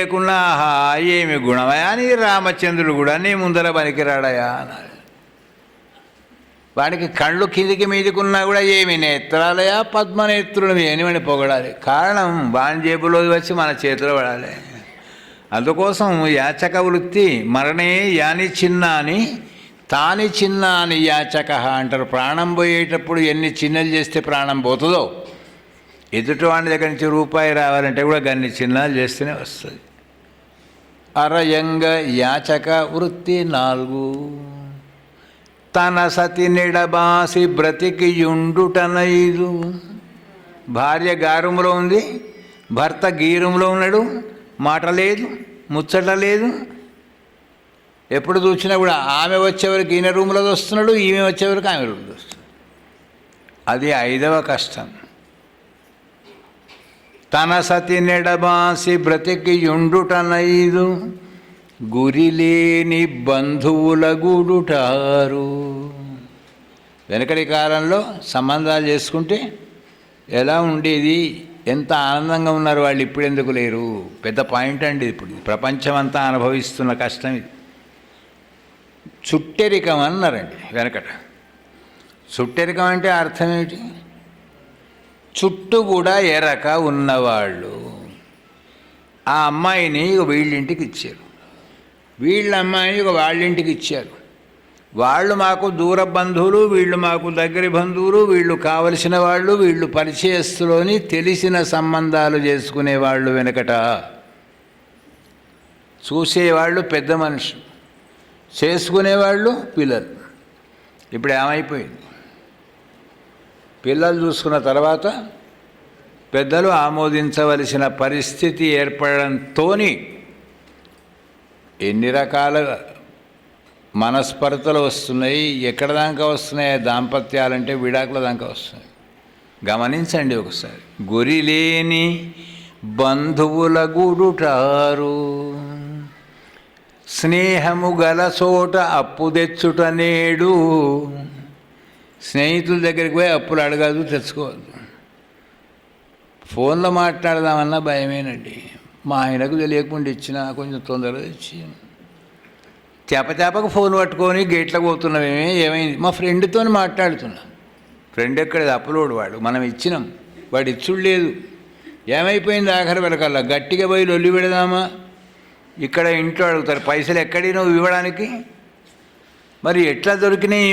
లేకున్నా ఆహా ఏమి గుణమయా అని రామచంద్రుడు కూడా నీ ముందర పనికిరాడయా అన్నాడు. వాడికి కళ్ళు కిందికి మీదికున్నా కూడా ఏమి నేత్రాలయా పద్మనేత్రుడు ఏనివని పొగడాలి. కారణం వాని జేబులో వచ్చి మన చేతిలో పడాలి. అందుకోసం యాచక వృత్తి మరణే యాని చిన్నాని తాని చిన్నాని యాచక అంటారు. ప్రాణం పోయేటప్పుడు ఎన్ని చిన్నలు చేస్తే ప్రాణం పోతుందో ఎదుటి వాడి దగ్గర నుంచి రూపాయి రావాలంటే కూడా గన్ని చిన్నాలు చేస్తేనే వస్తుంది. అరయంగ యాచక వృత్తి 4 తన సతి నిడబాసి బ్రతికియుండుటనైదు. భార్య గారుములో ఉంది, భర్త గీరుములో ఉన్నాడు, మాట లేదు, ముచ్చట లేదు. ఎప్పుడు చూసినా కూడా ఆమె వచ్చేవరకు ఈయన రూమ్లో వస్తున్నాడు, ఈమె వచ్చేవరకు ఆమె రూమ్లో వస్తున్నాడు. అది 5వ కష్టం. తన సతి నెడబాసి బ్రతికియుండుటనైదు గురిలేని బంధువుల గూడుటారు. వెనకటి కాలంలో సంబంధాలు చేసుకుంటే ఎలా ఉండేది, ఎంత ఆనందంగా ఉన్నారు వాళ్ళు, ఇప్పుడు ఎందుకు లేరు? పెద్ద పాయింట్ అండి. ఇప్పుడు ప్రపంచమంతా అనుభవిస్తున్న కష్టం ఇది. చుట్టెరికం అన్నారండి వెనకట. చుట్టెరికం అంటే అర్థం ఏమిటి? చుట్టూ కూడా ఎరక ఉన్నవాళ్ళు. ఆ అమ్మాయిని వీళ్ళింటికి ఇచ్చారు, వీళ్ళ అమ్మాయిని వాళ్ళింటికి ఇచ్చారు. వాళ్ళు మాకు దూర బంధువులు, వీళ్ళు మాకు దగ్గరి బంధువులు, వీళ్ళు కావలసిన వాళ్ళు, వీళ్ళు పరిచయస్తులోని తెలిసిన సంబంధాలు చేసుకునేవాళ్ళు. వెనకట చూసేవాళ్ళు పెద్ద మనుషులు, చేసుకునేవాళ్ళు పిల్లలు. ఇప్పుడు ఏమైపోయింది? పిల్లలు చూసుకున్న తర్వాత పెద్దలు ఆమోదించవలసిన పరిస్థితి ఏర్పడడంతో ఎన్ని రకాల మనస్పర్ధలు వస్తున్నాయి. ఎక్కడ దాకా వస్తున్నాయి దాంపత్యాలంటే విడాకుల దాకా వస్తున్నాయి. గమనించండి ఒకసారి. గురిలేని బంధువుల గూడుటారు, స్నేహము గల చోట అప్పు తెచ్చుట నేడు. స్నేహితుల దగ్గరికి పోయి అప్పులు అడగదు, తెచ్చుకోవద్దు. ఫోన్లో మాట్లాడదామన్నా భయమేనండి. మా ఆయనకు తెలియకుండా ఇచ్చినా కొంచెం తొందరగా ఇచ్చి చేపకు ఫోన్ పట్టుకొని గేట్లకు పోతున్నామేమే, ఏమైంది? మా ఫ్రెండ్తో మాట్లాడుతున్నా. ఫ్రెండ్ ఎక్కడది? అప్పులోడు వాడు. మనం ఇచ్చినాం, వాడు ఇచ్చుడు లేదు. ఏమైపోయింది? ఆఖరి వరకల్లా గట్టిగా పోయి లొల్లి పెడదామా? ఇక్కడ ఇంట్లో అడుగుతారు, పైసలు ఎక్కడి నువ్వు ఇవ్వడానికి? మరి ఎట్లా దొరికినాయి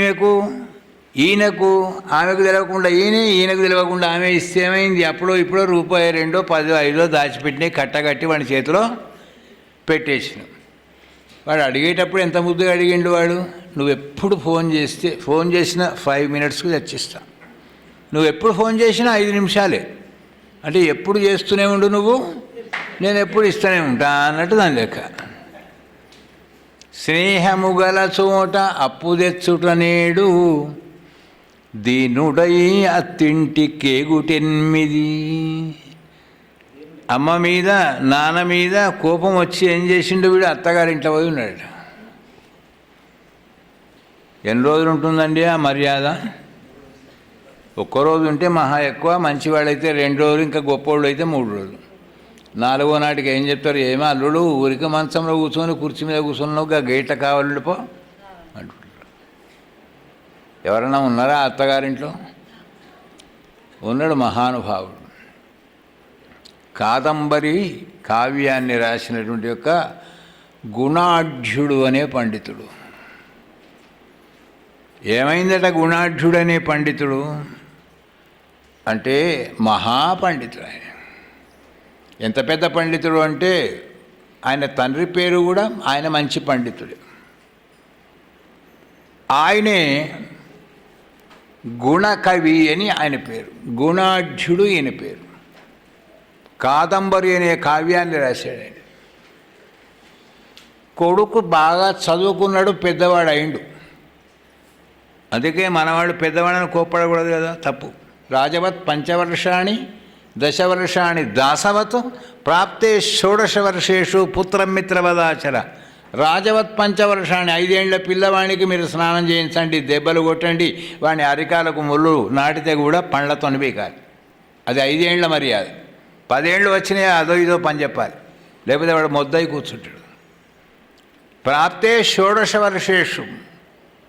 ఈయనకు ఆమెకు తెలియకుండా ఈయనకు తెలియకుండా ఆమె ఇస్తే ఏమైంది? అప్పుడో ఇప్పుడో రూపాయి 2, 10, 5 దాచిపెట్టినాయి, కట్టగట్టి వాడి చేతిలో పెట్టేసిన. వాడు అడిగేటప్పుడు ఎంత ముద్దుగా అడిగిండు వాడు. నువ్వు ఎప్పుడు ఫోన్ చేసినా 5 మినిట్స్కి తెచ్చిస్తా. నువ్వు ఎప్పుడు ఫోన్ చేసినా 5 నిమిషాలే. అంటే ఎప్పుడు చేస్తూనే ఉండు నువ్వు, నేను ఎప్పుడు ఇస్తూనే ఉంటా అన్నట్టు దాని లెక్క. స్నేహము గల చోట అప్పు తెచ్చుట నేడు, దీనుడై అత్తింటి కేగుటెన్మిది. అమ్మ మీద నాన్న మీద కోపం వచ్చి ఏం చేసిండు వీడు? అత్తగారింట్లో పోయి ఉన్నాడు. ఎన్ని రోజులు ఉంటుందండి ఆ మర్యాద? ఒక్కరోజు ఉంటే మహా ఎక్కువ, మంచివాళ్ళైతే 2 రోజులు, ఇంకా గొప్పోళ్ళు అయితే 3 రోజులు. 4వ నాటికి ఏం చెప్తారు? ఏమో అల్లుడు ఊరికి మంచంలో కూర్చొని కుర్చీ మీద కూర్చున్నావు, గేట్ల కావాలి పో అంటుంటారు. ఎవరన్నా ఉన్నారా అత్తగారింట్లో? ఉన్నాడు మహానుభావుడు. కాదంబరి కావ్యాన్ని రాసినటువంటి యొక్క గుణాఢ్యుడు అనే పండితుడు. ఏమైందట గుణాఢ్యుడు అనే పండితుడు అంటే? మహాపండితుడు ఆయన. ఎంత పెద్ద పండితుడు అంటే ఆయన తండ్రి పేరు కూడా ఆయన మంచి పండితుడు. ఆయనే గుణకవి అని ఆయన పేరు, గుణాఢ్యుడు ఈయన పేరు. కాదంబరి అనే కావ్యాన్ని రాశాడు ఆయన. కొడుకు బాగా చదువుకున్నాడు, పెద్దవాడు అయిండు. అందుకే మనవాళ్ళు పెద్దవాళ్ళని కోప్పడకూడదు కదా, తప్పు. రాజవత్ పంచవర్షాణి దశవర్షాణి దాసవత్ ప్రాప్తే 16 వర్షేషు పుత్రం మిత్రవదాచర. రాజవత్ పంచవర్షాన్ని 5 ఏళ్ల పిల్లవాడికి మీరు స్నానం చేయించండి, దెబ్బలు కొట్టండి, వాడిని అరికాలకు ముళ్ళు నాటితే కూడా పండ్లతో బీకాలి. అది 5 ఏళ్ల మర్యాద. 10 ఏళ్ళు వచ్చినాయి అదో ఇదో పని చెప్పాలి. లేకపోతే వాడు మొద్దయి కూర్చుంటాడు. ప్రాప్తే షోడశ వర్షేషు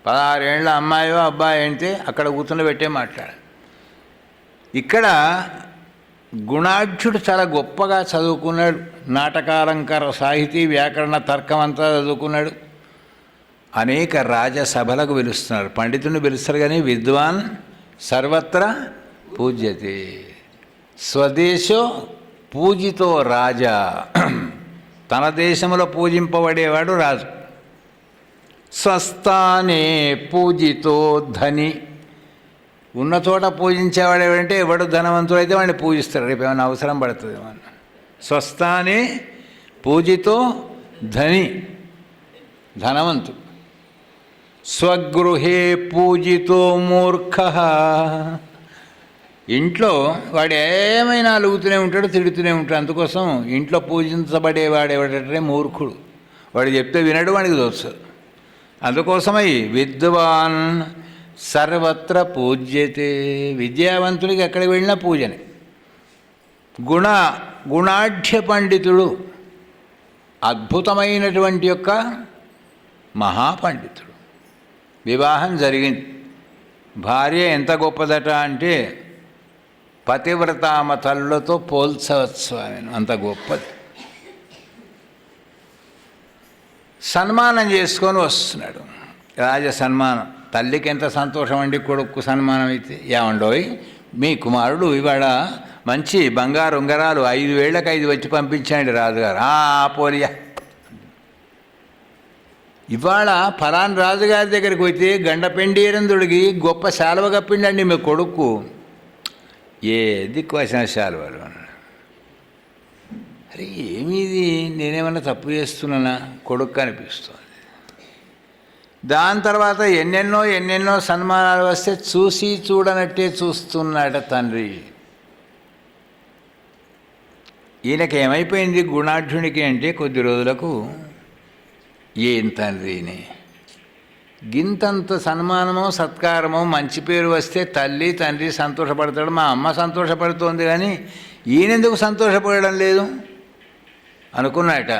16 ఏళ్ళ అమ్మాయో అబ్బాయి అయితే అక్కడ కూర్చుండబెట్టే మాట్లాడాలి. ఇక్కడ గుణాఢ్యుడు చాలా గొప్పగా చదువుకున్నాడు. నాటకాలంకార, సాహితీ, వ్యాకరణ, తర్కం అంతా చదువుకున్నాడు. అనేక రాజసభలకు పిలుస్తున్నారు. పండితుని పిలుస్తారు కానీ విద్వాన్ సర్వత్ర పూజ్యతే. స్వదేశో పూజితో రాజా. తన దేశంలో పూజింపబడేవాడు రాజు. స్వస్థానే పూజితో ధని. ఉన్న చోట పూజించేవాడు ఎవడంటే ఎవడు ధనవంతుడు అయితే వాడిని పూజిస్తాడు. రేపు ఏమైనా అవసరం పడుతుంది మన. స్వస్థానే పూజితో ధని, ధనవంతుడు. స్వగృహే పూజితో మూర్ఖ. ఇంట్లో వాడు ఏమైనా అలుగుతూనే ఉంటాడు, తిడుతూనే ఉంటాడు. అందుకోసం ఇంట్లో పూజించబడేవాడు ఎవడంటే మూర్ఖుడు. వాడు చెప్తే వినడు, వాడికి దోస్తుంది. అందుకోసమై విద్వాన్ సర్వత్ర పూజ్యతే. విద్యావంతుడికి ఎక్కడికి వెళ్ళినా పూజనే. గుణాఢ్య పండితుడు అద్భుతమైనటువంటి యొక్క మహాపండితుడు. వివాహం జరిగింది. భార్య ఎంత గొప్పదట అంటే పతివ్రతామ తల్లులతో పోల్చవచ్చు ఆమెను, అంత గొప్పది. సన్మానం చేసుకొని వస్తున్నాడు. రాజ సన్మానం. తల్లికి ఎంత సంతోషం అండి కొడుకు సన్మానం అయితే. ఏమండోయ్ మీ కుమారుడు ఇవాళ మంచి బంగారు ఉంగరాలు 5,000కి 5 వచ్చి పంపించాండి రాజుగారు. పోలియా, ఇవాళ ఫలాన్ రాజుగారి దగ్గరికి పోతే గండపెండీరందుడికి గొప్ప శాలువ కప్పిండండి మీ కొడుకు. ఏ దిక్కు వచ్చిన శాలువలు అన్నాడు. అరే ఏమిది, నేనేమన్నా తప్పు చేస్తున్నానా కొడుకు అనిపిస్తుంది. దాని తర్వాత ఎన్నెన్నో సన్మానాలు వస్తే చూసి చూడనట్టే చూస్తున్నాడ తండ్రి. ఈయనకి ఏమైపోయింది గుణాఢ్యునికి అంటే కొద్ది రోజులకు ఏం తండ్రిని గింతంత సన్మానమో సత్కారమో మంచి పేరు వస్తే తల్లి తండ్రి సంతోషపడతాడు. మా అమ్మ సంతోషపడుతోంది కానీ ఈయనెందుకు సంతోషపడడం లేదు అనుకున్నాట.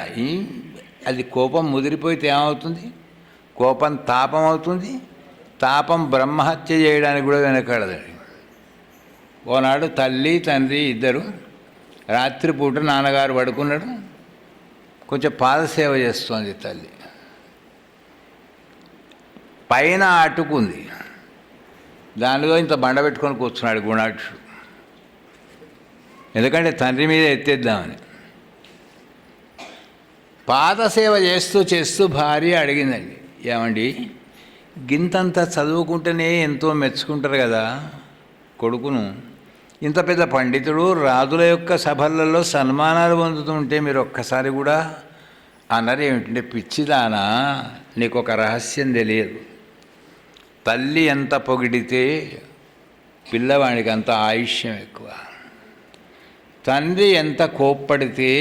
అది కోపం ముదిరిపోతే ఏమవుతుంది? కోపం తాపం అవుతుంది. తాపం బ్రహ్మహత్య చేయడానికి కూడా వెనకాడదండి. ఓనాడు తల్లి తండ్రి ఇద్దరు రాత్రిపూట నాన్నగారు పడుకున్నాడు. కొంచెం పాదసేవ చేస్తోంది తల్లి. పైన అటుకుంది. దానిలో ఇంత బండ పెట్టుకొని కూర్చున్నాడు గుణాఢ్యుడు. ఎందుకంటే తండ్రి మీద ఎత్తేద్దామని. పాదసేవ చేస్తూ భార్య అడిగిందండి, ఏమండి గింతంత చదువుకుంటేనే ఎంతో మెచ్చుకుంటారు కదా కొడుకును, ఇంత పెద్ద పండితుడు రాజుల యొక్క సభలలో సన్మానాలు పొందుతుంటే మీరు ఒక్కసారి కూడా అన్నారు ఏమిటంటే, పిచ్చిదానా నీకు ఒక రహస్యం తెలియదు. తల్లి ఎంత పొగిడితే పిల్లవాడికి అంత ఆయుష్యం ఎక్కువ. తండ్రి ఎంత కోప్పడితే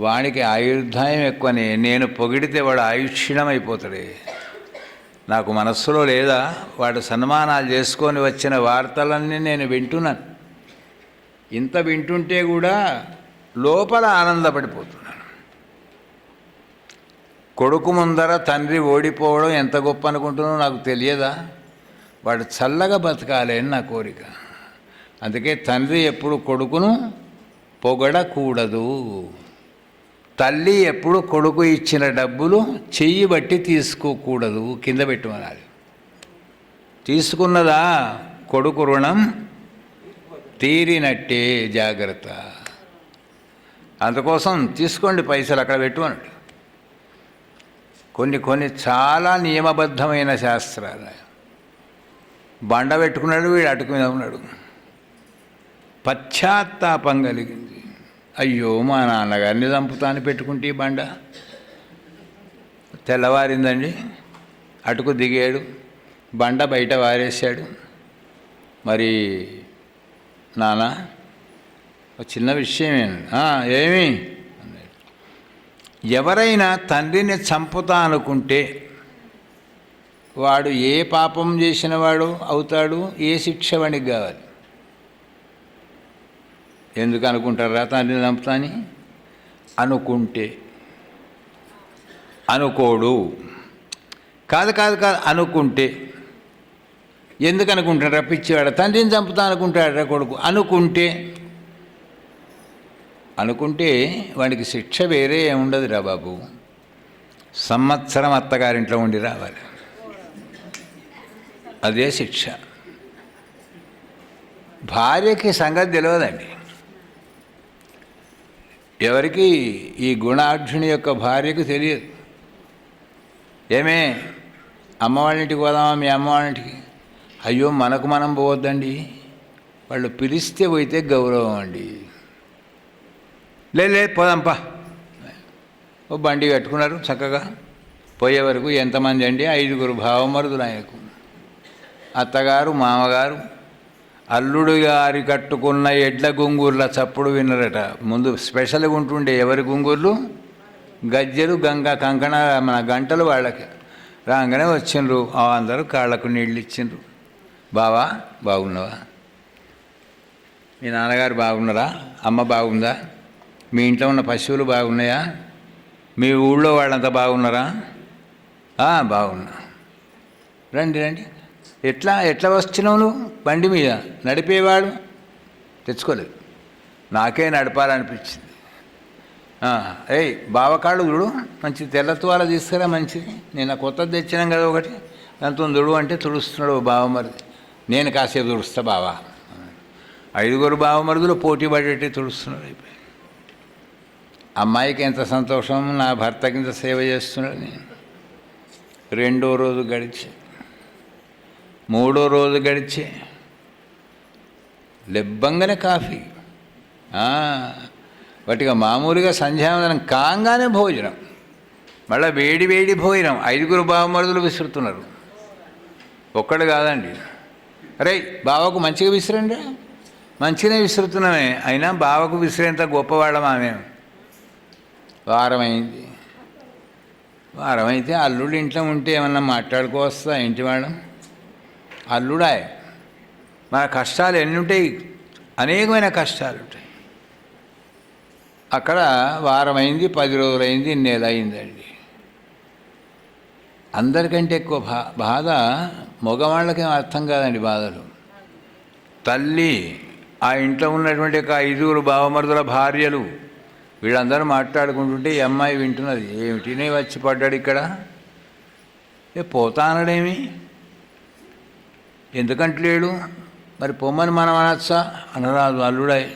వాడికి ఆయుర్దాయం ఎక్కువని. నేను పొగిడితే వాడు ఆయుష్యం అయిపోతాడే. నాకు మనస్సులో లేదా, వాడు సన్మానాలు చేసుకొని వచ్చిన వార్తలన్నీ నేను వింటున్నాను. ఇంత వింటుంటే కూడా లోపల ఆనందపడిపోతున్నాను. కొడుకు ముందర తండ్రి ఓడిపోవడం ఎంత గొప్ప అనుకుంటున్నానో నాకు తెలియదా? వాడు చల్లగా బతకాలి అని నా కోరిక. అందుకే తండ్రి ఎప్పుడు కొడుకును పొగడకూడదు. తల్లి ఎప్పుడు కొడుకు ఇచ్చిన డబ్బులు చెయ్యి బట్టి తీసుకోకూడదు, కింద పెట్టమనాలి. తీసుకున్నదా కొడుకు రుణం తీరినట్టే, జాగ్రత్త. అందుకోసం తీసుకోండి పైసలు అక్కడ పెట్టమన్నాడు. కొన్ని చాలా నియమబద్ధమైన శాస్త్రాలు. బండ పెట్టుకున్నాడు, వీడు అటుకు మీద ఉన్నాడు. పశ్చాత్తాపం కలిగింది. అయ్యో మా నాన్నగారిని చంపుతాను పెట్టుకుంటే ఈ బండ. తెల్లవారిందండి, అటుకు దిగాడు, బండ బయట వారేశాడు. మరి నాన్న చిన్న విషయమే. ఏమి అన్నాడు. ఎవరైనా తండ్రిని చంపుతా అనుకుంటే వాడు ఏ పాపం చేసిన వాడు అవుతాడు, ఏ శిక్ష వాడికి కావాలి. ఎందుకు అనుకుంటారా తండ్రిని చంపుతా అని? అనుకుంటే, అనుకోడు. కాదు కాదు కాదు, అనుకుంటే. ఎందుకు అనుకుంటాడు? పిచ్చివాడు, తండ్రిని చంపుతా అనుకుంటాడు కొడుకు. అనుకుంటే అనుకుంటే వాడికి శిక్ష వేరే ఏముండదు రా బాబు. సంవత్సరం అత్తగారింట్లో ఉండి రావాలి, అదే శిక్ష. భార్యకి సంగతి తెలియదండి. ఎవరికి? ఈ గుణాఢ్యుని యొక్క భార్యకు తెలియదు. ఏమే అమ్మ వాళ్ళ ఇంటికి పోదామా? మీ అమ్మ వాళ్ళ ఇంటికి? అయ్యో మనకు మనం పోవద్దండి, వాళ్ళు పిలిస్తే పోయితే గౌరవం అండి. లేదు పోదాంపా. ఓ బండి కట్టుకున్నారు చక్కగా. పోయే వరకు ఎంతమంది అండి? 5 భావమరుదులు ఆయనకు. అత్తగారు, మామగారు, అల్లుడు గారి కట్టుకున్న ఎడ్ల గుంగూర్ల చప్పుడు విన్నరట. ముందు స్పెషల్గా ఉంటుండే ఎవరి గుంగూర్లు? గజ్జెలు, కంకణ, మన గంటలు వాళ్ళకి. రాగానే వచ్చిండ్రు, అందరూ కాళ్ళకు నీళ్ళు ఇచ్చిండ్రు. బావా బాగున్నావా? మీ నాన్నగారు బాగున్నారా? అమ్మ బాగుందా? మీ ఇంట్లో ఉన్న పశువులు బాగున్నాయా? మీ ఊళ్ళో వాళ్ళంతా బాగున్నారా? బాగున్నా. రండి రండి. ఎట్లా వచ్చినావు నువ్వు? బండి మీద. నడిపేవాడు తెచ్చుకోలేదు, నాకే నడపాలనిపించింది. బావకాళ్ళు చూడు, మంచి తెల్లతువాల తీసుకురా, మంచిది. నేను కొత్తది తెచ్చినాం కదా ఒకటి, దాంతో దుడు అంటే తుడుస్తున్నాడు బావమరిది. నేను కాసేపు తుడుస్తా బావా. 5 బావమరుదులు పోటీ పడేటి తుడుస్తున్నాడు. అయిపోయి అమ్మాయికి ఎంత సంతోషం, నా భర్తకి ఇంత సేవ చేస్తున్నాడు. నేను 2వ రోజు గడిచి 3వ రోజు గడిచి లెబ్బంగానే కాఫీ, వాటిగా మామూలుగా సంధ్యావందనం కాగానే భోజనం, మళ్ళీ వేడి వేడి భోజనం. 5 బావమరుదులు విసురుతున్నారు, ఒక్కడు కాదండి. అరే బావకు మంచిగా విసిరండి. మంచిగానే విసురుతున్నామే, అయినా బావకు విసిరేంత గొప్పవాళ్ళం ఆమె. వారం అయితే అల్లుడు ఇంట్లో ఉంటే ఏమన్నా మాట్లాడుకోవస్తా ఇంటి వాళ్ళం? అల్లుడా? మన కష్టాలు ఎన్ని ఉంటాయి, అనేకమైన కష్టాలు ఉంటాయి. అక్కడ వారమైంది, 10 రోజులైంది, నెల అయిందండి. అందరికంటే ఎక్కువ బాధ మగవాళ్ళకేం అర్థం కాదండి బాధలు. తల్లి, ఆ ఇంట్లో ఉన్నటువంటి 5 బావమరుదుల భార్యలు, వీళ్ళందరూ మాట్లాడుకుంటుంటే ఈ అమ్మాయి వింటున్నది. ఏమిటినే వచ్చి పడ్డాడు ఇక్కడ, పోతా అనడేమి, ఎందుకంటలేడు? మరి పొమ్మని మనం అనొచ్చా? అనరాదు, అల్లుడాయి.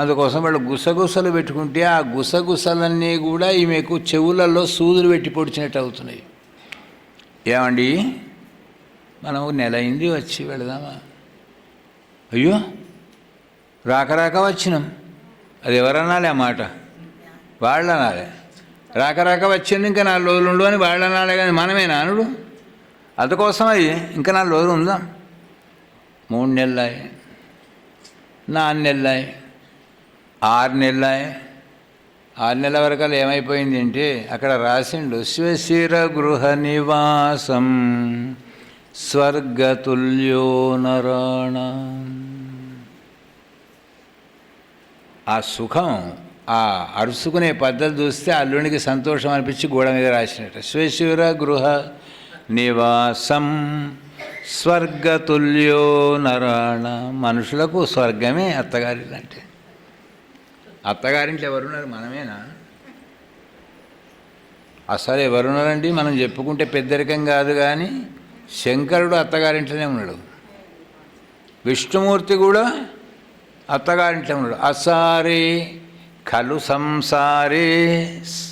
అందుకోసం వాళ్ళు గుసగుసలు పెట్టుకుంటే ఆ గుసగుసలన్నీ కూడా ఈమెకు చెవులలో సూదులు పెట్టి పొడిచినట్టు అవుతున్నాయి. ఏమండి మనం నెల అయింది వచ్చి వెళదామా? అయ్యో రాక వచ్చినాం. అది ఎవరనాలి ఆ మాట? వాళ్ళు అనాలి. రాక వచ్చింది, ఇంకా 4 రోజులు ఉండు అని వాళ్ళు అనాలి, కానీ మనమేనా అనుడు? అందుకోసం అది ఇంకా 4 రోజులు ఉందాం. 3 నెలలాయి, 4 నెలలాయి, 6 నెలలాయి. 6 నెలల వరకు ఏమైపోయింది అంటే అక్కడ రాసిండు, స్వశిర గృహ నివాసం స్వర్గతుల్యో నరాణ. ఆ సుఖం, ఆ అరుసుకునే పద్ధతి చూస్తే అల్లునికి సంతోషం అనిపించి గోడ మీద రాసినట్టు, స్వశిర గృహ నివాసం స్వర్గతుల్యో నరాణ. మనుషులకు స్వర్గమే అత్తగారిల్లు అంటే. అత్తగారింట్లో ఎవరున్నారు? మనమేనా? అసలు ఎవరున్నారండి? మనం చెప్పుకుంటే పెద్దరికం కాదు, కానీ శంకరుడు అత్తగారింట్లోనే ఉన్నాడు, విష్ణుమూర్తి కూడా అత్తగారింట్లో ఉన్నాడు. అసారే ఖలు సంసారే,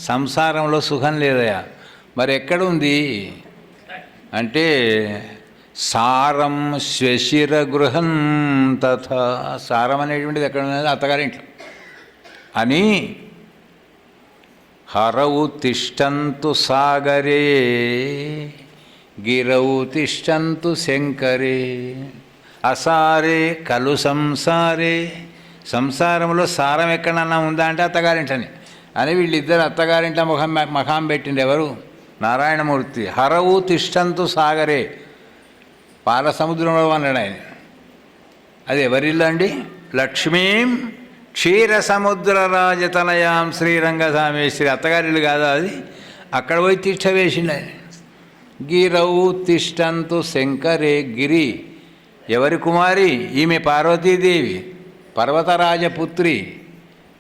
సంసారంలో సుఖం లేదయా. మరి ఎక్కడుంది అంటే సారం శ్వశిర గృహం తథా. సారం అనేటువంటిది ఎక్కడ ఉన్నది? అత్తగారింట్లో అని. హరౌ తిష్టంతు సాగరే గిరౌ తిష్టంతు శంకరే. అసారే ఖలు సంసారే, సంసారంలో సారం ఎక్కడన్నా ఉందా అంటే అత్తగారింటని అని వీళ్ళిద్దరు అత్తగారింట మఖం పెట్టింది. ఎవరు? నారాయణమూర్తి. హరవు తిష్టంతు సాగరే, పాల సముద్రంలో అన్నాడు ఆయన. అది ఎవరిల్లు అండి? లక్ష్మీం క్షీరసముద్ర రాజతనయాం శ్రీరంగసామేశ్వరి అత్తగారిల్లు కాదా అది, అక్కడ పోయి తిష్ట వేసిండు ఆయన. గిరౌ తిష్టంతు శంకరే గిరి, ఎవరి కుమారి ఈమె? పార్వతీదేవి, పర్వతరాజపుత్రి,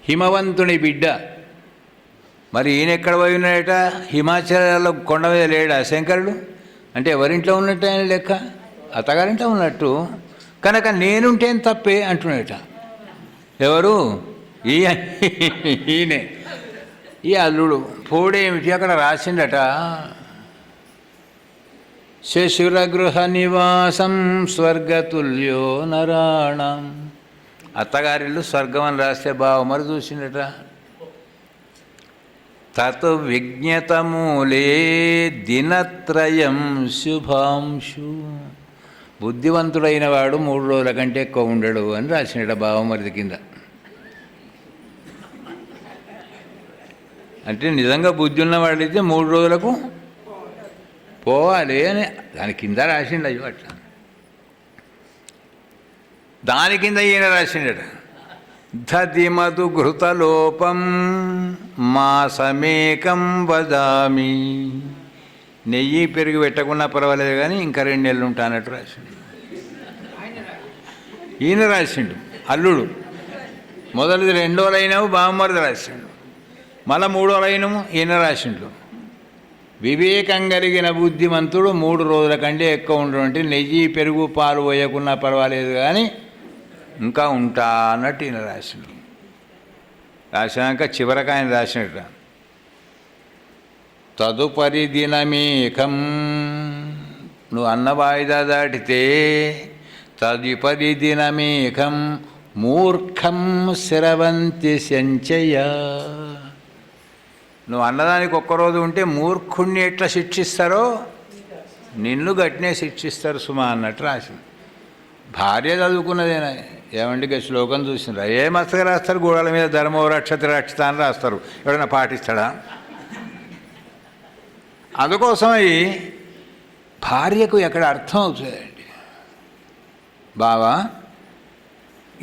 హిమవంతుని బిడ్డ. మరి ఈయన ఎక్కడ పోయి ఉన్నాడట? హిమాచలంలో కొండ మీద లేడా శంకరుడు? అంటే ఎవరింట్లో ఉన్నట్టు ఆయన లెక్క, అత్తగారింట్లో ఉన్నట్టు. కనుక నేనుంటేం తప్పే అంటున్నాడట. ఎవరు? ఈయనే, ఈ అల్లుడు. పోడేమిటి అక్కడ రాసిండట, శశురగృహ నివాసం స్వర్గతుల్యో నరాణం. అత్తగారిల్లు స్వర్గం అని రాస్తే బావమరి చూసిండట. తత్ విజ్ఞతమూలే దినత్రయం శుభాంశు, బుద్ధివంతుడైన వాడు 3 రోజుల కంటే ఎక్కువ ఉండడు అని రాసినట బావమరిది కింద. అంటే నిజంగా బుద్ధి ఉన్నవాడైతే 3 రోజులకు పోవాలి అని దాని కింద రాసిండు. అయ్యో అట్లా దాని కింద ఈయన రాసిండట, దధిమధు ఘృతలోపం మాసమేకం వదామి. నెయ్యి పెరుగు పెట్టకున్నా పర్వాలేదు కానీ ఇంకా 2 నెలలు ఉంటానట్టు రాసిండు. ఈయన రాసిండు అల్లుడు. మొదటిది 2 రోజులు అయినావు బామ్మరిది రాసిండు, మళ్ళీ 3 రోజులు అయినాము ఈయన రాసిండు. వివేకం కలిగిన బుద్ధిమంతుడు 3 రోజుల కంటే ఎక్కువ ఉండడం, నెయ్యి పెరుగు పాలు పోయకున్నా పర్వాలేదు కానీ ఇంకా ఉంటా అన్నట్టు ఈయన రాసిండు. రాసినాక చివరికి ఆయన రాసినట్ట, తదుపరి దినమేకం, నువ్వు అన్న వాయిదా దాటితే తదుపరి దినమేకం మూర్ఖం శరవంతి సంచయ. నువ్వు అన్నదానికి ఒక్కరోజు ఉంటే మూర్ఖుణ్ణి ఎట్లా శిక్షిస్తారో నిన్ను గట్టినే శిక్షిస్తారు సుమా అన్నట్టు రాసింది. భార్య చదువుకున్నదేనా? ఏమంటే శ్లోకం చూసినారా? ఏ మస్తగా రాస్తారు, గోడల మీద ధర్మో రక్షతి రక్షిత అని రాస్తారు. ఎవడైనా పాటిస్తాడా? అందుకోసమై భార్యకు ఎక్కడ అర్థం అవుతుందండి, బావా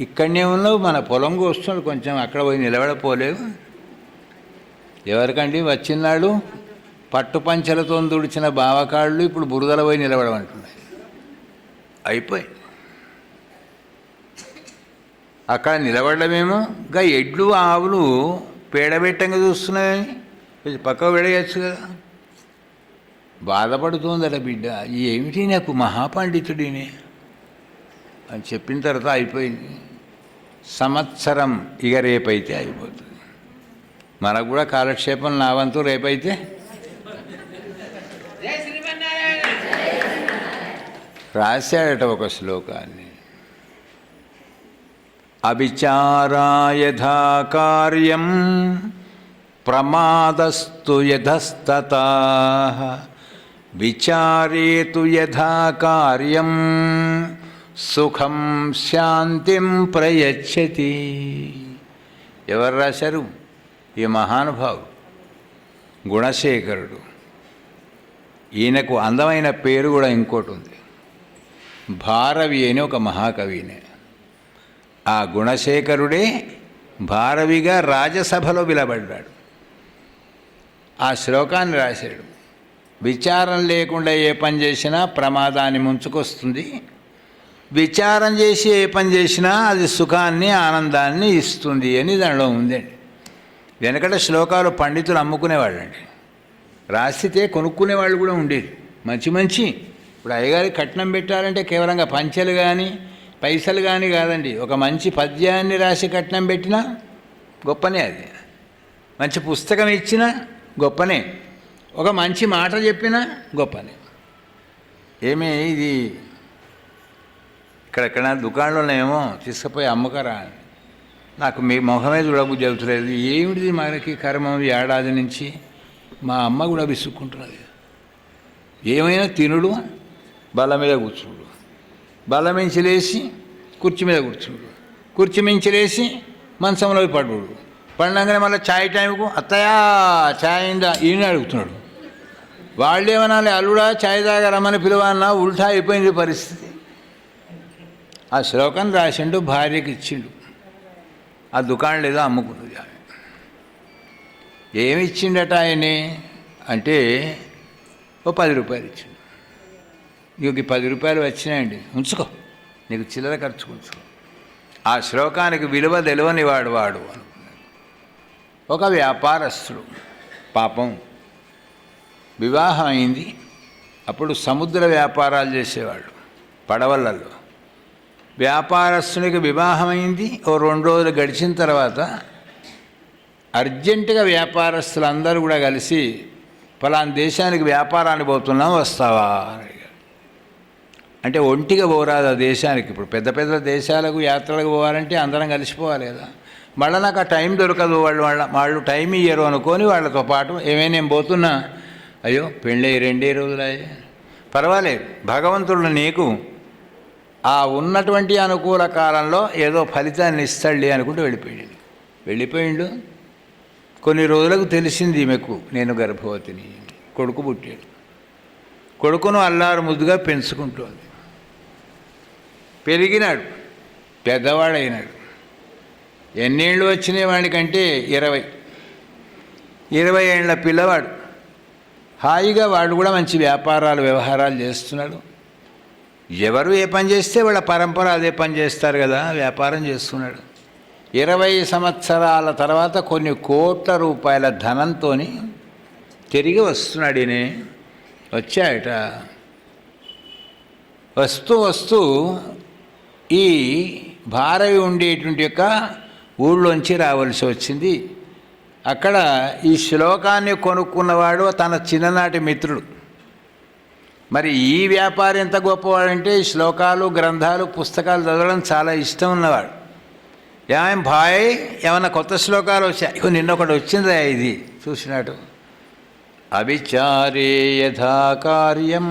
ఇక్కడనే ఉన్నావు, మన పొలం కోస్తున్నాడు, కొంచెం అక్కడ పోయి నిలబడపోలేవు. ఎవరికండి వచ్చినాడు పట్టుపంచలతో దుడిచిన బావకాళ్ళు ఇప్పుడు బురదల పోయి నిలబడమంటున్నాయి. అయిపోయి అక్కడ నిలబడమేమో, ఇంకా ఎడ్లు ఆవులు పేడబెట్టంగా చూస్తున్నాయి, పక్కకు పెడేయచ్చు కదా. బాధపడుతుందట బిడ్డ, ఏమిటి నాకు మహాపండితుడిని అని చెప్పిన తర్వాత అయిపోయింది. సంవత్సరం ఇక రేపైతే అయిపోతుంది. మనకు కూడా కాలక్షేపం నా వంతు రేపైతే. రాశాడట ఒక శ్లోకాన్ని, అవిచారాయథా కార్యం ప్రమాదస్తు యథస్తతా విచారేతు యథా కార్యం సుఖం శాంతిం ప్రయచ్చతి. ఎవరు రాశారు? ఈ మహానుభావుడు గుణశేఖరుడు. ఈయనకు అందమైన పేరు కూడా ఇంకోటి ఉంది, భారవి అని ఒక మహాకవినే. ఆ గుణశేఖరుడే భారవిగా రాజసభలో విలబడ్డాడు. ఆ శ్లోకాన్ని రాశాడు, విచారం లేకుండా ఏ పని చేసినా ప్రమాదాన్ని ముంచుకొస్తుంది, విచారం చేసి ఏ పని చేసినా అది సుఖాన్ని ఆనందాన్ని ఇస్తుంది అని దానిలో ఉందండి. వెనకట శ్లోకాలు పండితులు అమ్ముకునేవాళ్ళండి, రాసితే కొనుక్కునేవాళ్ళు కూడా ఉండేది. మంచి ఇప్పుడు అయ్యగారికి కట్నం పెట్టాలంటే కేవలంగా పంచెలు కానీ పైసలు కానీ కాదండి, ఒక మంచి పద్యాన్ని రాసి కట్నం పెట్టినా గొప్పనే, అది మంచి పుస్తకం ఇచ్చినా గొప్పనే, ఒక మంచి మాట చెప్పినా గొప్పనే. ఏమే ఇది ఇక్కడెక్కడ దుకాణంలోనేమో తీసుకుపోయి అమ్మకరా అని, నాకు మీ మొహమే చూడబుద్ధి అవుతలేదు. ఏమిటిది మనకి కర్మం, ఏడాది నుంచి మా అమ్మ కూడా విసుక్కుంటున్నది. ఏమైనా తినుడు, బల్ల మీద కూర్చుడు, బల్ల మించి లేచి కుర్చీ మీద కూర్చుడు, కుర్చీ మించి లేచి మంచంలో పడుడు, పడినాకనే మళ్ళీ ఛాయ్ టైంకు అత్తయా ఛాయ్ అయిందా ఈయన అడుగుతున్నాడు. వాళ్ళేమనాలి, అల్లుడా ఛాయ్ తాగా రమ్మని పిలువన్నా, ఉల్టా అయిపోయింది పరిస్థితి. ఆ శ్లోకం రాసిండు, భార్యకి ఇచ్చిండు. ఆ దుకాణం ఏదో అమ్ముకున్నది ఆమె. ఏమి ఇచ్చిండట ఆయనే అంటే ఓ 10 రూపాయలు ఇచ్చిండు. నీకు ఈ 10 రూపాయలు వచ్చినాయండి, ఉంచుకో, నీకు చిల్లర ఖర్చుకు ఉంచుకో. ఆ శ్లోకానికి విలువ తెలియని వాడు అనుకున్నాడు. ఒక వ్యాపారస్తుడు పాపం వివాహం అయింది. అప్పుడు సముద్ర వ్యాపారాలు చేసేవాళ్ళు పడవలలో. వ్యాపారస్తునికి వివాహం అయింది. ఓ 2 రోజులు గడిచిన తర్వాత అర్జెంటుగా వ్యాపారస్తులందరూ కూడా కలిసి ఫలానా దేశానికి వ్యాపారానికి పోతున్నాం, వస్తావా అని అడిగారు. అంటే ఒంటిగా పోరాదు ఆ దేశానికి. ఇప్పుడు పెద్ద పెద్ద దేశాలకు యాత్రలకు పోవాలంటే అందరం కలిసిపోవాలి కదా. మళ్ళీ నాకు ఆ టైం దొరకదు, వాళ్ళు టైం ఇయ్యరు అనుకొని వాళ్ళతో పాటు ఏమైనా నేను పోతున్నా, అయ్యో పెళ్ళి 2 రోజులు పర్వాలేదు, భగవంతుడు నీకు ఆ ఉన్నటువంటి అనుకూల కాలంలో ఏదో ఫలితాన్ని ఇస్తాడులే అనుకుంటూ వెళ్ళిపోయిండు. కొన్ని రోజులకు తెలిసింది ఈమెకు, నేను గర్భవతిని. కొడుకు పుట్టాడు. కొడుకును అల్లారు ముద్దుగా పెంచుకుంటోంది. పెరిగినాడు, పెద్దవాడైనాడు. ఎన్నేళ్ళు వచ్చినాయి వాడికంటే 20 ఏళ్ళ పిల్లవాడు. హాయిగా వాడు కూడా మంచి వ్యవహారాలు చేస్తున్నాడు. ఎవరు ఏ పని చేస్తే వాళ్ళ పరంపర అదే పని చేస్తారు కదా, వ్యాపారం చేస్తున్నాడు. 20 సంవత్సరాల తర్వాత కొన్ని కోట్ల రూపాయల ధనంతో తిరిగి వస్తున్నాడు. ఈయన వచ్చాయట. వస్తూ ఈ భారవి ఉండేటువంటి యొక్క ఊళ్ళోంచి రావాల్సి వచ్చింది. అక్కడ ఈ శ్లోకాన్ని కొనుక్కున్నవాడు తన చిన్ననాటి మిత్రుడు. మరి ఈ వ్యాపారి ఎంత గొప్పవాడంటే ఈ శ్లోకాలు, గ్రంథాలు, పుస్తకాలు చదవడం చాలా ఇష్టం ఉన్నవాడు. ఏం భాయ్, ఏమన్నా కొత్త శ్లోకాలు వచ్చాయి? నిన్న ఒకటి వచ్చిందా, ఇది చూసినాడు. అవిచారే యథా కార్యం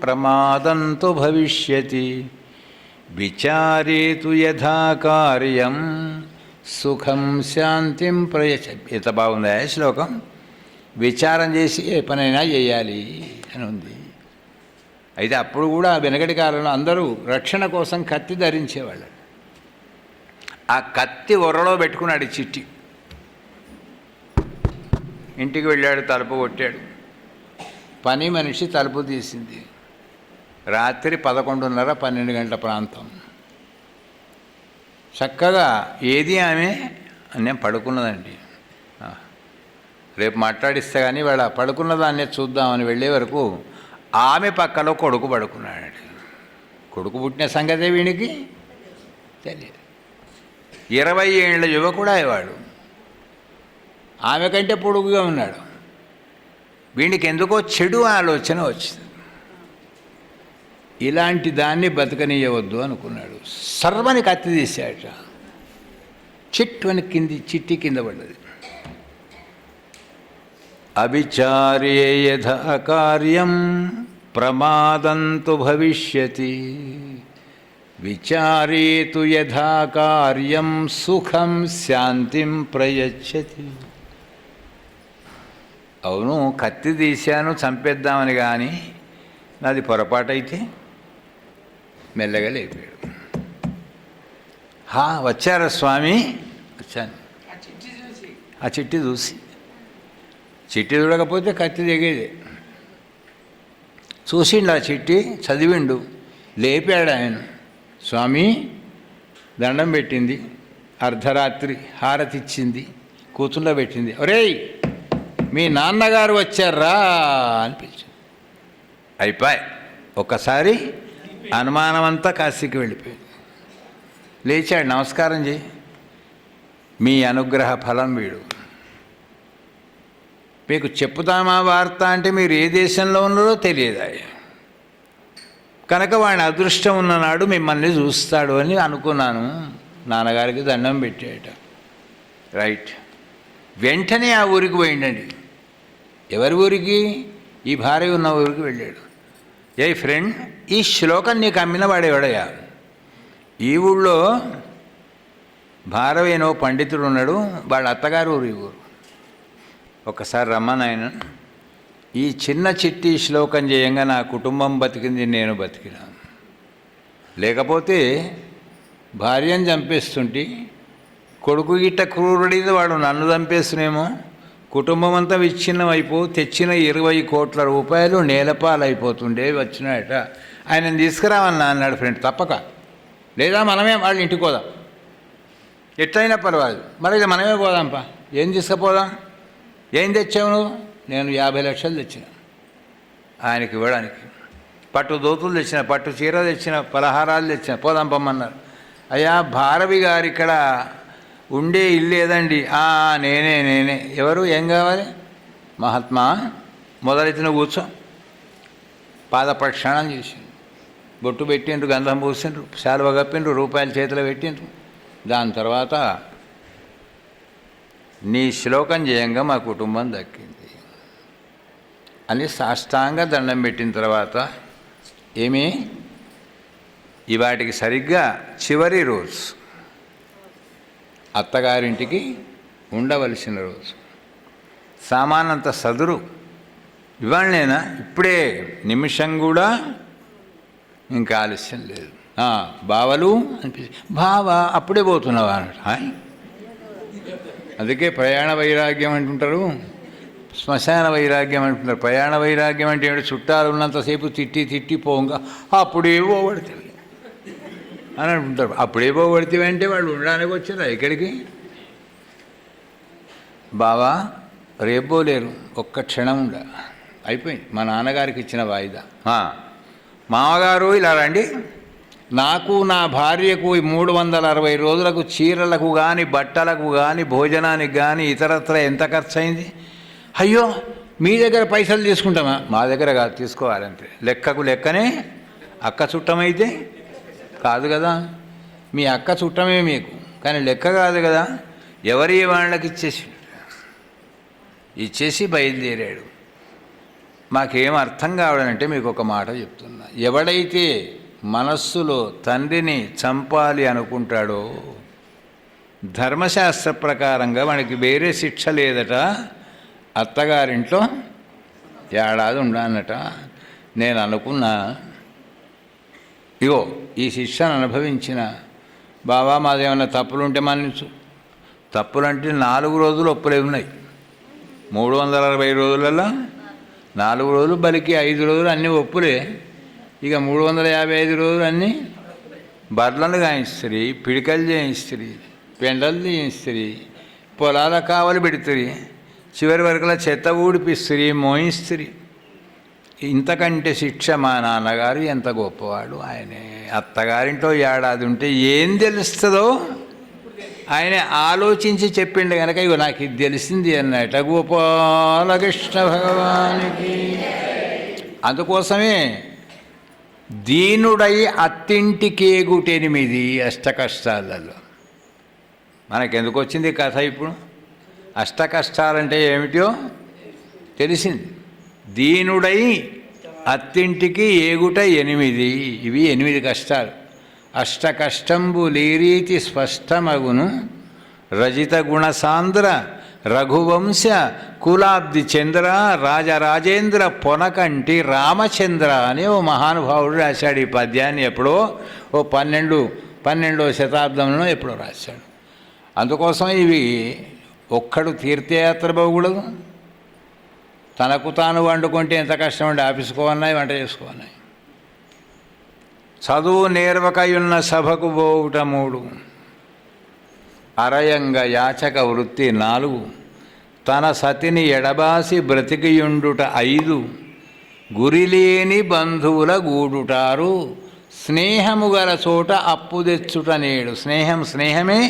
ప్రమాదంతో భవిష్యతి, విచారేతు యథా కార్యం సుఖం శాంతిం ప్రయచ్చతి. ఎంత బాగుందా శ్లోకం. విచారం చేసి ఏ పనైనా చేయాలి అని ఉంది. అయితే అప్పుడు కూడా వెనకటి కాలంలో అందరూ రక్షణ కోసం కత్తి ధరించేవాళ్ళు. ఆ కత్తి ఒరలో పెట్టుకున్నాడు చిట్టి. ఇంటికి వెళ్ళాడు, తలుపు కొట్టాడు. పని మనిషి తలుపు తీసింది. రాత్రి 11:30-12 గంటల ప్రాంతం. చక్కగా ఏది ఆమె నేను పడుకున్నదండి, రేపు మాట్లాడిస్తే కానీ వాళ్ళ పడుకున్నదాన్నే చూద్దామని వెళ్ళే వరకు ఆమె పక్కలో కొడుకు పడుకున్నాడు. కొడుకు పుట్టిన సంగతే వీడికి తెలియదు. 20 ఏళ్ళ యువకుడు అయ్యేవాడు. ఆమె కంటే పొడుగుగా ఉన్నాడు. వీడికి ఎందుకో చెడు ఆలోచన వచ్చింది. ఇలాంటి దాన్ని బతకనీయవద్దు అనుకున్నాడు. సర్వని కత్తి తీశాట. చిట్టు అని చిట్టి కింద పడ్డది. అవిచారే యథా కార్యం ప్రమాదంతు భవిష్యతి, విచారేతు యథా కార్యం సుఖం శాంతిం ప్రయచ్చతి. అవును, కత్తి తీశాను చంపేద్దామని, కానీ నాది పొరపాటైతే మెల్లగా లేపాడు. వచ్చారా స్వామి? వచ్చాను. ఆ చిట్టి చూసి, చిట్టి చూడకపోతే కత్తి దిగేదే. చూసిండు ఆ చిట్టి, చదివిండు, లేపాడు ఆయన. స్వామి దండం పెట్టింది. అర్ధరాత్రి హారతి ఇచ్చింది, కూతుళ్ళో పెట్టింది. ఒరేయ్, మీ నాన్నగారు వచ్చారా అనిపించింది. అయిపోయి ఒక్కసారి అనుమానమంతా కాశీకి వెళ్ళిపోయింది. లేచాడు, నమస్కారం చేయి, మీ అనుగ్రహ ఫలం వీడు. మీకు చెప్పుతామా వార్త అంటే మీరు ఏ దేశంలో ఉన్నారో తెలియదా, కనుక వాడిని అదృష్టం ఉన్ననాడు మిమ్మల్ని చూస్తాడు అని అనుకున్నాను. నాన్నగారికి దండం పెట్టాట. రైట్. వెంటనే ఆ ఊరికి పోయిండండి. ఎవరి ఊరికి? ఈ భార్య ఉన్న ఊరికి వెళ్ళాడు. ఏ ఫ్రెండ్, ఈ శ్లోకం నీకు అమ్మిన వాడేవాడయ్యా. ఈ ఊళ్ళో భారవేనో పండితుడు ఉన్నాడు, వాళ్ళ అత్తగారు ఊరు ఈ ఊరు. ఒకసారి రమ్మనాయన. ఈ చిన్న చిట్టి శ్లోకం చేయంగా నా కుటుంబం బతికింది, నేను బతికినాను. లేకపోతే భార్యను చంపేస్తుంటే కొడుకు గిట్ట క్రూరుడిది, వాడు నన్ను చంపేస్తునేమో, కుటుంబం అంతా విచ్ఛిన్నం తెచ్చిన 20 కోట్ల రూపాయలు నేలపాలైపోతుండే వచ్చినాయట. ఆయనను తీసుకురావన్నా అన్నాడు ఫ్రెండ్. తప్పక, లేదా మనమే వాళ్ళ ఇంటికి పోదాం, ఎట్లయినా పర్వాలేదు, మరి మనమే పోదాంపా. ఏం తీసుకుపోదాం? ఏం తెచ్చావు నువ్వు? నేను 50 లక్షలు తెచ్చిన ఆయనకి ఇవ్వడానికి. పట్టు దోతులు తెచ్చిన, పట్టు చీర తెచ్చిన, పలహారాలు తెచ్చిన, పోదాం పమ్మన్నారు. అయ్యా భారవి గారు ఇక్కడ ఉండే ఇల్లు ఏదండి? నేనే. ఎవరు? ఏం కావాలి? మహాత్మా మొదలెత్తిన కూర్చో. పాద ప్రక్షాళన చేసిండ్రు, బొట్టు పెట్టిండ్రు, గంధం పూసిండ్రు, శాలువ కప్పిండ్రు, రూపాయలు చేతిలో పెట్టిండ్రు. దాని తర్వాత నీ శ్లోకం చేయంగా మా కుటుంబం దక్కింది అని సాష్టాంగ దండం పెట్టిన తర్వాత, ఏమి ఇవాటికి సరిగ్గా చివరి రోజు, అత్తగారింటికి ఉండవలసిన రోజు, సామానంత సదురు ఇవాళనేనా, ఇప్పుడే, నిమిషం కూడా ఇంకా ఆలస్యం లేదు. బావలు అనిపించి, బావ అప్పుడే పోతున్నావా అన్నట్టు. అందుకే ప్రయాణ వైరాగ్యం అంటుంటారు, శ్మశాన వైరాగ్యం అంటున్నారు. ప్రయాణ వైరాగ్యం అంటే ఏమిటి? చుట్టాలు ఉన్నంతసేపు తిట్టి పోగా అప్పుడే పోగొడితే అని అంటుంటారు. అప్పుడే పోగొడితే అంటే వాళ్ళు ఉండడానికి వచ్చారా ఇక్కడికి? బావా రేపు పోలేరు, ఒక్క క్షణం ఉండ, అయిపోయింది. మా నాన్నగారికి ఇచ్చిన వాయిదా. మామగారు ఇలా రండి, నాకు నా భార్యకు 360 రోజులకు చీరలకు కానీ, బట్టలకు కానీ, భోజనానికి కానీ, ఇతరత్ర ఎంత ఖర్చు అయింది? అయ్యో మీ దగ్గర పైసలు తీసుకుంటామా? మా దగ్గర కాదు, తీసుకోవాలంటే లెక్కకు లెక్కనే. అక్క చుట్టమైతే కాదు కదా, మీ అక్క చుట్టమే మీకు, కానీ లెక్క కాదు కదా. ఎవరి వాళ్ళకి ఇచ్చేసి బయలుదేరాడు. మాకేం అర్థం కావడంటే మీకు ఒక మాట చెప్తున్నా. ఎవడైతే మనస్సులో తండ్రిని చంపాలి అనుకుంటాడో, ధర్మశాస్త్ర ప్రకారంగా మనకి వేరే శిక్ష లేదట, అత్తగారింట్లో ఏడాది ఉండాలన్నట. నేను అనుకున్నా, ఇగో ఈ శిక్షను అనుభవించిన బాబా, మాదేమన్నా తప్పులుంటే మన్నించు. తప్పులంటే 4 రోజులు ఒప్పులే ఉన్నాయి. 360 రోజులలో 4 రోజులు బలికి 5 రోజులు అన్నీ ఒప్పులే. ఇక 355 రోజులు అన్నీ బర్లను కాయిస్తుంది, పిడికలు చేయిస్తుంది, పెండలు చేయిస్తుంది, పొలాల కావలు పెడుతుంది, చివరి వరకులా చెత్త ఊడిపిస్తుంది, మోయిస్తుంది. ఇంతకంటే శిక్ష మా నాన్నగారు ఎంత గొప్పవాడు. ఆయనే అత్తగారింట్లో ఏడాది ఉంటే ఏం తెలుస్తుందో ఆయన ఆలోచించి చెప్పిండు కనుక ఇగో నాకు ఇది తెలిసింది అన్నట. గోపాలకృష్ణ భగవానికి. అందుకోసమే దీనుడై అత్తింటికేగుటెనిమిది అష్టకష్టాలలో. మనకెందుకు వచ్చింది కథ ఇప్పుడు? అష్టకష్టాలంటే ఏమిటో తెలిసింది. దీనుడై అత్తింటికి ఏగుట 8, ఇవి 8 కష్టాలు. అష్టకష్టంబులీరీతి స్పష్టమగును రజిత గుణసాంద్ర రఘువంశ కులాబ్ది చంద్ర రాజరాజేంద్ర పొనకంటి రామచంద్ర అని ఓ మహానుభావుడు రాశాడు ఈ పద్యాన్ని. ఎప్పుడో ఓ 12వ శతాబ్దంలో ఎప్పుడో రాశాడు. అందుకోసం ఇవి ఒక్కడు తీర్థయాత్ర పోకూడదు. తనకు తాను వండుకుంటే ఎంత కష్టం ఉండి ఆఫీసుకోవన్నాయి, వంట చేసుకోవన్నాయి. చదువు నేర్వకయున్న సభకు పోవుట 3, అరయంగ యాచక వృత్తి 4, తన సతిని ఎడబాసి బ్రతికియుండుట 5, గురిలేని బంధువుల గూడుటారు, స్నేహము గల చోట అప్పు తెచ్చుట 7. స్నేహమే,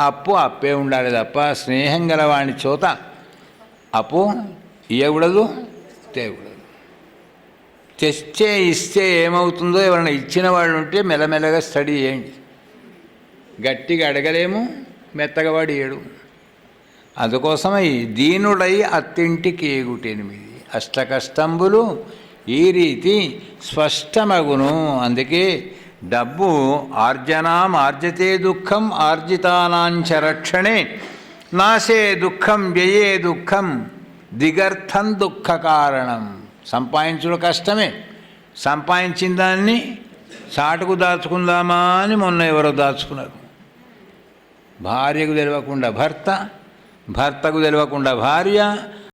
అప్పు అప్పే ఉండాలి తప్ప స్నేహం గల వాని చోట అప్పు ఇవ్వకూడదు, తేకూడదు. తెచ్చే ఇస్తే ఏమవుతుందో ఎవరైనా ఇచ్చిన వాళ్ళు ఉంటే మెల్లమెల్లగా స్టడీ చేయండి. గట్టిగా అడగలేము, మెత్తగా వాడు ఏడు. అందుకోసమే దీనుడై అత్తింటికి ఏగుట 8 అష్టకష్టంబులు ఈ రీతి స్పష్టమగును. అందుకే డబ్బు ఆర్జనాం ఆర్జతే దుఃఖం ఆర్జితానాంచ రక్షణే నాశే దుఃఖం వ్యయే దుఃఖం దిగర్థం దుఃఖ కారణం. సంపాదించడం కష్టమే, సంపాదించిన దాన్ని చాటుకు దాచుకుందామా అని మొన్న ఎవరో దాచుకున్నారు. భార్యకు తెలియకుండా భర్త, భర్తకు తెలియకుండా భార్య,